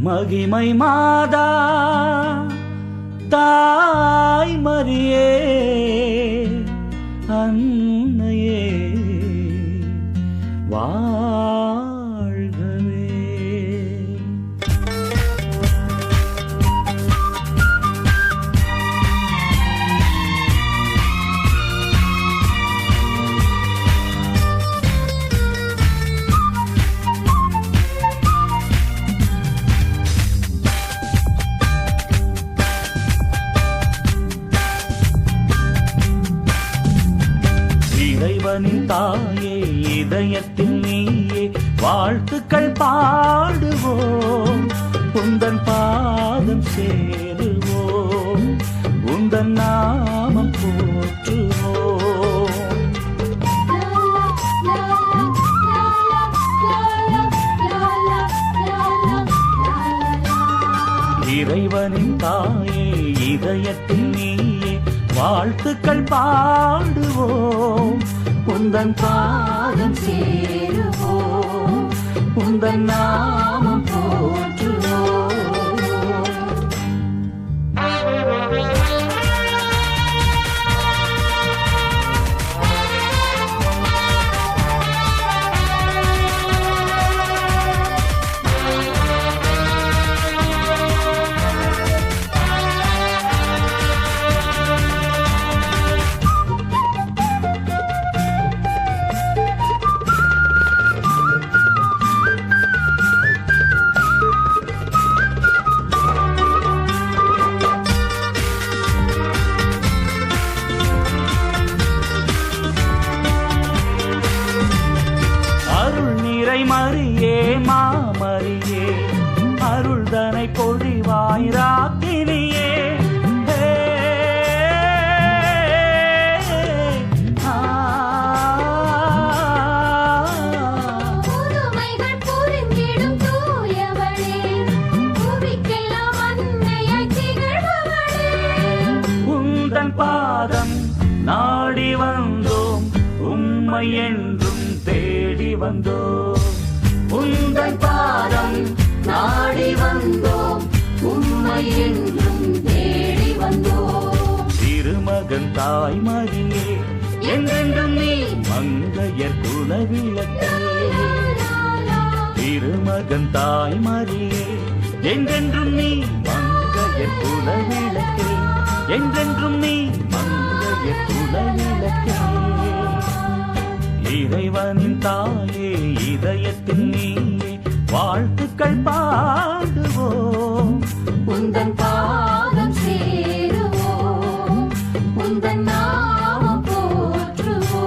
மகிமை மாதா தாய் மரியே அன்னையே வாழ்கவே. இறைவனின் தாயே இதயத்தில் நீயே வாழ்த்துக்கள் பாடுவோம், உந்தன் பாதம் சேருவோம், உந்தன் நாமம் போற்றுவோம். இறைவனின் தாயே இதயத்தில் நீயே வாழ்த்துக்கள் பாடுவோம், உந்தன் பாதம் சேருவோம், உந்தன் நாமம் போற்றுவோம். மரியே மாமரியே அருள்தனை பொழிவாய் ராக்கினியே. உந்தன் பாதம் நாடி வந்தோம், உம்மை என்றும் தேடி வந்தோம். உந்தன் பாதம் நாடி வந்தோம், உம்மை என்றும் தேடி வந்தோம். திருமகன் தாய் மரியே என்றென்றும் நீ மங்கையர் குலவிளக்கே. திருமகன் தாய் மரியே என்றென்றும் நீ மங்கையர் குலவிளக்கே, என்றென்றும் நீ மங்கையர் குலவிளக்கே. இறைவனின் தாயே இதயத்தில் நீயே வாழ்த்துக்கள் பாடுவோம், உந்தன் பாதம் சேருவோம், உந்தன் நாமம் போற்றுவோம்.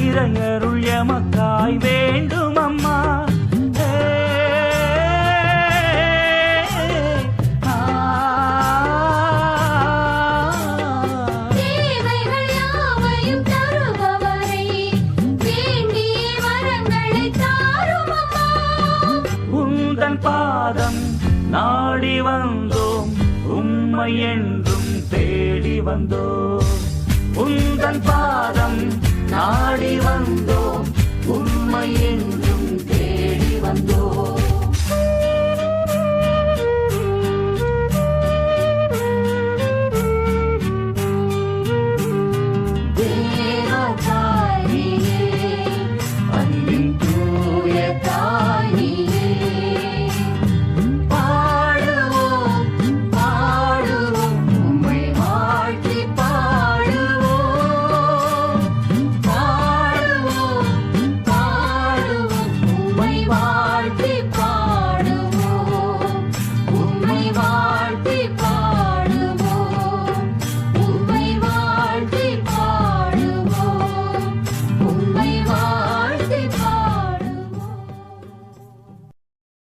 இறையருள் எமக்காய் வேண்டும் அம்மா. தேவைகள் யாவையும் தருபவரே, வேண்டிய வரங்களை தாரும் அம்மா. உந்தன் பாதம் நாடி வந்தோம், உம்மை என்றும் தேடி வந்தோம். உந்தன் பாதம் நாடி வந்தோம், உம்மை